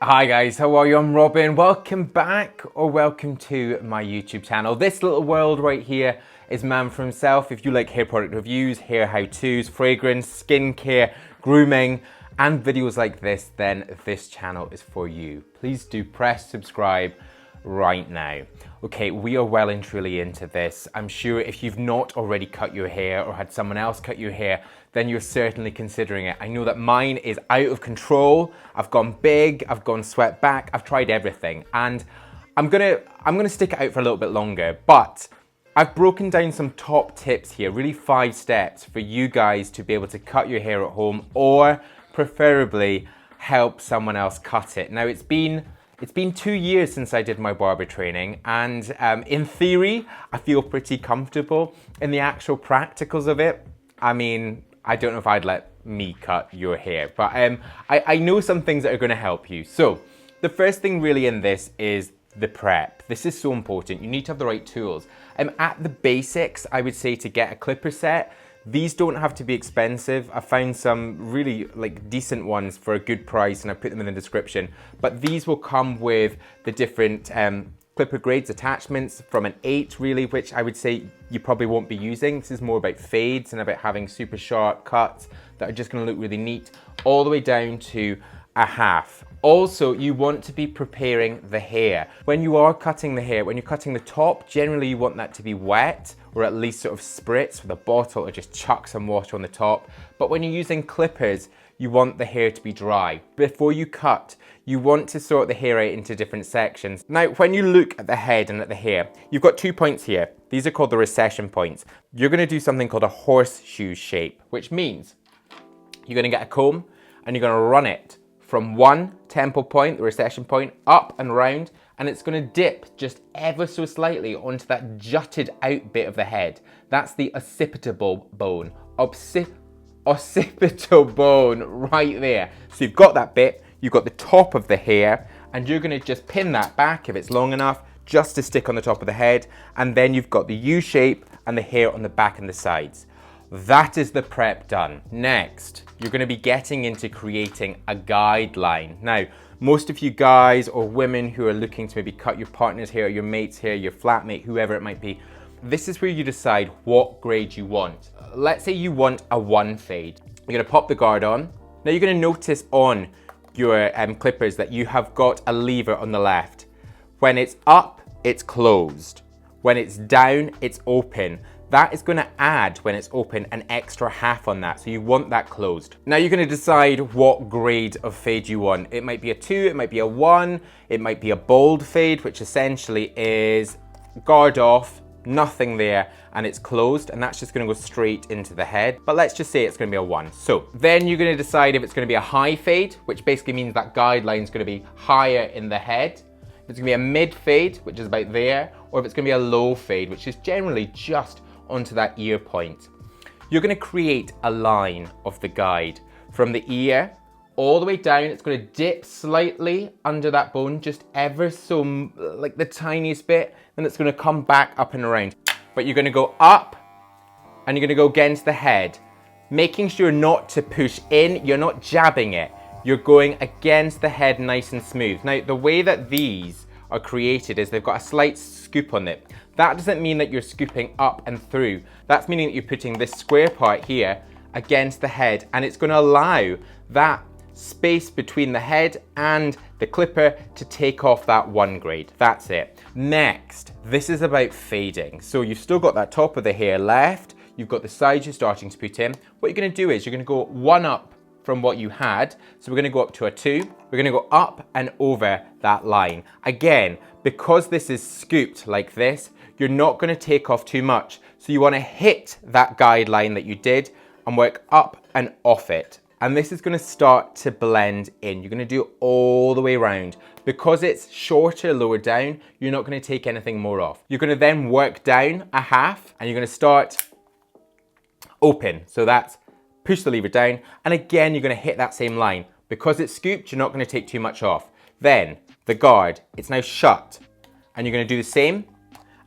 Hi guys, how are you? I'm Robin. Welcome back or welcome to my YouTube channel. This little world right here is man for himself. If you like hair product reviews, hair how-tos, fragrance, skincare, grooming, and videos like this, then this channel is for you. Please do press subscribe right now. Okay, we are well and truly into this. I'm sure if you've not already cut your hair or had someone else cut your hair, then you're certainly considering it. I know that mine is out of control. I've gone big, I've gone swept back, I've tried everything. And I'm gonna stick it out for a little bit longer, but I've broken down some top tips here, really 5 steps for you guys to be able to cut your hair at home or preferably help someone else cut it. Now it's been 2 years since I did my barber training, and in theory, I feel pretty comfortable. In the actual practicals of it, I mean, I don't know if I'd let me cut your hair, but I know some things that are gonna help you. So the first thing really in this is the prep. This is so important. You need to have the right tools. At the basics, I would say to get a clipper set. These don't have to be expensive. I found some really decent ones for a good price and I put them in the description. But these will come with the different clipper grades, attachments from an 8 really, which I would say you probably won't be using. This is more about fades and about having super sharp cuts that are just gonna look really neat, all the way down to a half. Also, you want to be preparing the hair. When you are cutting the hair, when you're cutting the top, generally you want that to be wet or at least sort of spritz with a bottle or just chuck some water on the top. But when you're using clippers, you want the hair to be dry. Before you cut, you want to sort the hair out into different sections. Now, when you look at the head and at the hair, you've got 2 points here. These are called the recession points. You're gonna do something called a horseshoe shape, which means you're gonna get a comb and you're gonna run it from one temple point, the recession point, up and round, and it's gonna dip just ever so slightly onto that jutted out bit of the head. That's the occipital bone. Occipital bone right there. So you've got that bit, you've got the top of the hair, and you're gonna just pin that back if it's long enough, just to stick on the top of the head, and then you've got the U shape and the hair on the back and the sides. That is the prep done. Next, you're gonna be getting into creating a guideline. Now, most of you guys or women who are looking to maybe cut your partner's hair, your mate's hair, your flatmate, whoever it might be, this is where you decide what grade you want. Let's say you want a 1 fade. You're gonna pop the guard on. Now you're gonna notice on your clippers that you have got a lever on the left. When it's up, it's closed. When it's down, it's open. That is gonna add, when it's open, an extra half on that. So you want that closed. Now you're gonna decide what grade of fade you want. It might be a 2, it might be a 1, it might be a bold fade, which essentially is guard off, nothing there, and it's closed, and that's just gonna go straight into the head. But let's just say it's gonna be a 1. So then you're gonna decide if it's gonna be a high fade, which basically means that guideline is gonna be higher in the head. If it's gonna be a mid fade, which is about there, or if it's gonna be a low fade, which is generally just onto that ear point. You're gonna create a line of the guide from the ear all the way down. It's gonna dip slightly under that bone, just ever so, like the tiniest bit, and it's gonna come back up and around. But you're gonna go up and you're gonna go against the head, making sure not to push in. You're not jabbing it. You're going against the head nice and smooth. Now, the way that these are created is they've got a slight scoop on it. That doesn't mean that you're scooping up and through. That's meaning that you're putting this square part here against the head, and it's gonna allow that space between the head and the clipper to take off that 1 grade. That's it. Next, this is about fading. So you've still got that top of the hair left, you've got the sides you're starting to put in. What you're gonna do is you're gonna go 1 up from what you had. So we're gonna go up to a 2. We're gonna go up and over that line. Again, because this is scooped like this, you're not gonna take off too much. So you wanna hit that guideline that you did and work up and off it. And this is gonna start to blend in. You're gonna do it all the way around. Because it's shorter lower down, you're not gonna take anything more off. You're gonna then work down a half and you're gonna start open. So that's push the lever down, and again, you're gonna hit that same line. Because it's scooped, you're not gonna take too much off. Then, the guard, it's now shut. And you're gonna do the same,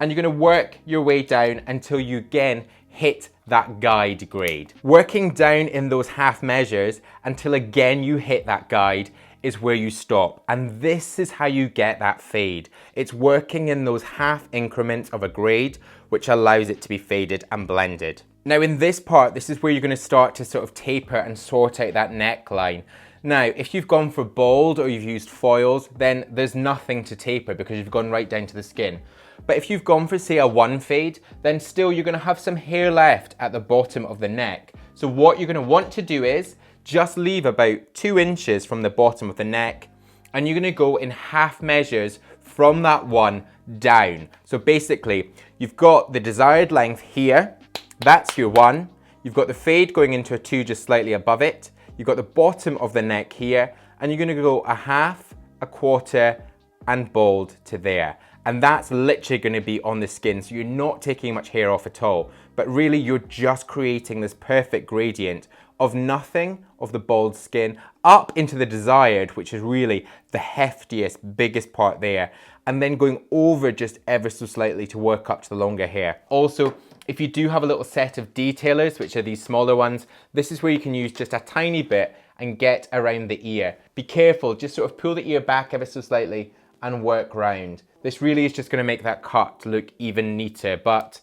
and you're gonna work your way down until you again hit that guide grade. Working down in those half measures until again you hit that guide is where you stop. And this is how you get that fade. It's working in those half increments of a grade, which allows it to be faded and blended. Now in this part, this is where you're going to start to sort of taper and sort out that neckline. Now, if you've gone for bald or you've used foils, then there's nothing to taper because you've gone right down to the skin. But if you've gone for, say, a one fade, then still you're going to have some hair left at the bottom of the neck. So what you're going to want to do is just leave about 2 inches from the bottom of the neck, and you're going to go in half measures from that one down. So basically, you've got the desired length here, that's your 1. You've got the fade going into a 2 just slightly above it. You've got the bottom of the neck here, and you're going to go a half, a quarter, and bald to there. And that's literally going to be on the skin, so you're not taking much hair off at all. But really, you're just creating this perfect gradient of nothing of the bald skin up into the desired, which is really the heftiest, biggest part there, and then going over just ever so slightly to work up to the longer hair. Also, if you do have a little set of detailers, which are these smaller ones, this is where you can use just a tiny bit and get around the ear. Be careful, just sort of pull the ear back ever so slightly and work round. This really is just going to make that cut look even neater, but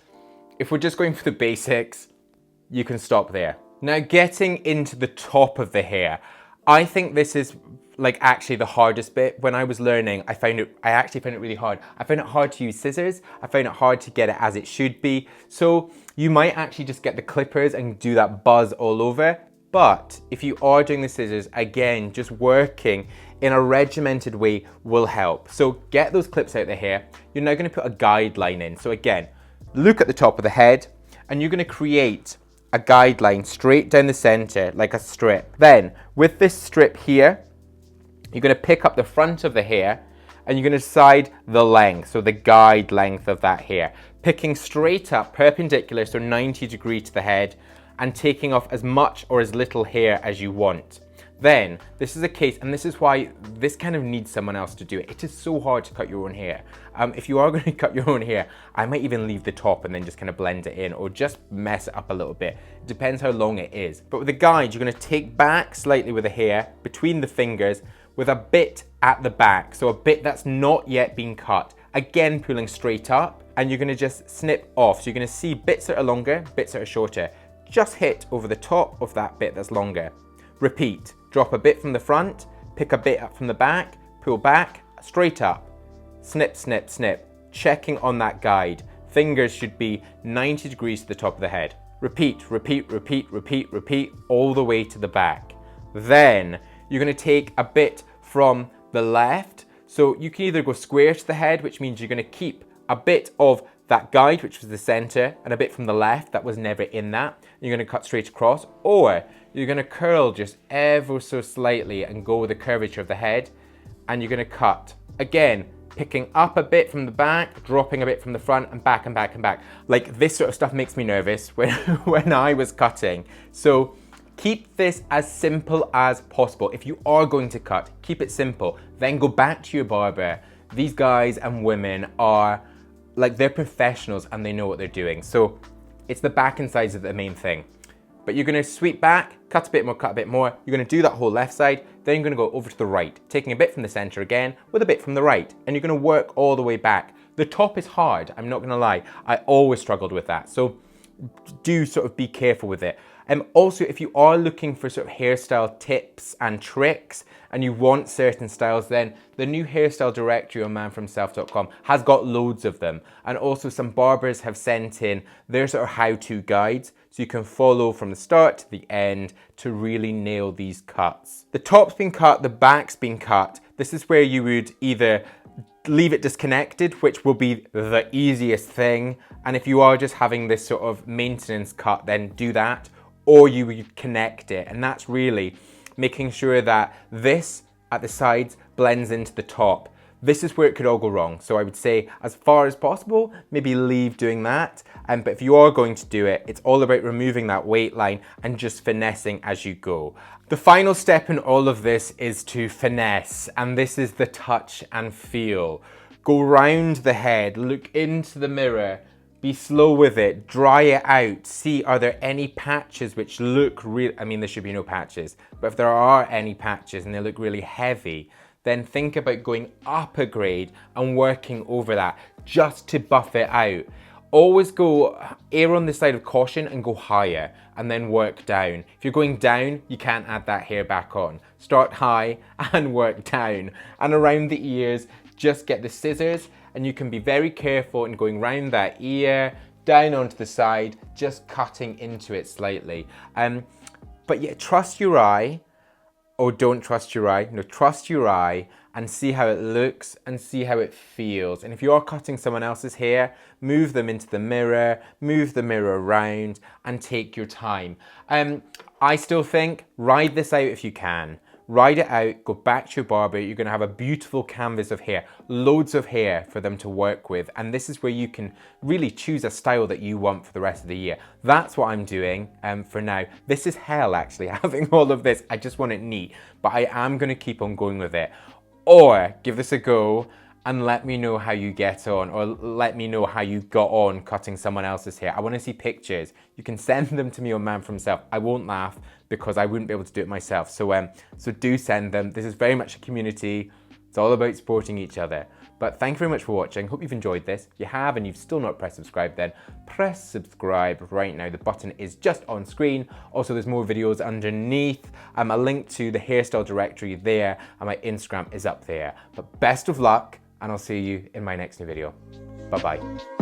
if we're just going for the basics, you can stop there. Now getting into the top of the hair, I think this is like actually the hardest bit. When I was learning, I actually found it really hard. I found it hard to use scissors. I found it hard to get it as it should be. So you might actually just get the clippers and do that buzz all over. But if you are doing the scissors, again, just working in a regimented way will help. So get those clips out of the hair. You're now going to put a guideline in. So again, look at the top of the head and you're going to create a guideline straight down the center like a strip. Then with this strip here, you're going to pick up the front of the hair and you're going to decide the length, so the guide length of that hair. Picking straight up, perpendicular, so 90 degrees to the head, and taking off as much or as little hair as you want. Then, this is a case, and this is why this kind of needs someone else to do it. It is so hard to cut your own hair. If you are going to cut your own hair, I might even leave the top and then just kind of blend it in, or just mess it up a little bit. It depends how long it is. But with the guide, you're going to take back slightly with the hair, between the fingers, with a bit at the back. So a bit that's not yet been cut. Again, pulling straight up, and you're going to just snip off. So you're going to see bits that are longer, bits that are shorter. Just hit over the top of that bit that's longer. Repeat. Drop a bit from the front, pick a bit up from the back, pull back, straight up. Snip, snip, snip. Checking on that guide. Fingers should be 90 degrees to the top of the head. Repeat, repeat, repeat, repeat, repeat, all the way to the back. Then you're going to take a bit from the left. So you can either go square to the head, which means you're going to keep a bit of that guide, which was the center, and a bit from the left that was never in that. You're going to cut straight across, or you're going to curl just ever so slightly and go with the curvature of the head, and you're going to cut. Again, picking up a bit from the back, dropping a bit from the front, and back and back and back. Like, this sort of stuff makes me nervous when I was cutting. So keep this as simple as possible. If you are going to cut, keep it simple. Then go back to your barber. These guys and women are, like, they're professionals and they know what they're doing. So it's the back and sides of the main thing. But you're going to sweep back, cut a bit more, cut a bit more. You're going to do that whole left side. Then you're going to go over to the right, taking a bit from the center again with a bit from the right. And you're going to work all the way back. The top is hard, I'm not going to lie. I always struggled with that. So do sort of be careful with it. Also, if you are looking for sort of hairstyle tips and tricks and you want certain styles, then the new hairstyle directory on manfromself.com has got loads of them. And also some barbers have sent in their sort of how-to guides, so you can follow from the start to the end to really nail these cuts. The top's been cut, the back's been cut. This is where you would either leave it disconnected, which will be the easiest thing. And if you are just having this sort of maintenance cut, then do that. Or you would connect it, and that's really making sure that this at the sides blends into the top. This is where it could all go wrong. So I would say, as far as possible, maybe leave doing that. But if you are going to do it, it's all about removing that weight line and just finessing as you go. The final step in all of this is to finesse, and this is the touch and feel. Go round the head, look into the mirror, Be slow with it, dry it out, see are there any patches which look real, I mean there should be no patches, but if there are any patches and they look really heavy, then think about going up a grade and working over that just to buff it out. Always go err on the side of caution and go higher and then work down. If you're going down, you can't add that hair back on. Start high and work down. And around the ears, just get the scissors and you can be very careful in going round that ear, down onto the side, just cutting into it slightly. But yeah, trust your eye, or don't trust your eye. No, trust your eye and see how it looks and see how it feels. And if you are cutting someone else's hair, move them into the mirror, move the mirror around and take your time. I still think ride this out if you can. Ride it out, go back to your barber, you're gonna have a beautiful canvas of hair, loads of hair for them to work with, and this is where you can really choose a style that you want for the rest of the year. That's what I'm doing for now. This is hell actually, having all of this. I just want it neat, but I am gonna keep on going with it. Or give this a go and let me know how you get on, or let me know how you got on cutting someone else's hair. I wanna see pictures. You can send them to me on Man for Himself. I won't laugh because I wouldn't be able to do it myself. So do send them. This is very much a community. It's all about supporting each other. But thank you very much for watching. Hope you've enjoyed this. If you have and you've still not pressed subscribe, then press subscribe right now. The button is just on screen. Also, there's more videos underneath. A link to the hairstyle directory there, and my Instagram is up there. But best of luck, and I'll see you in my next new video. Bye-bye.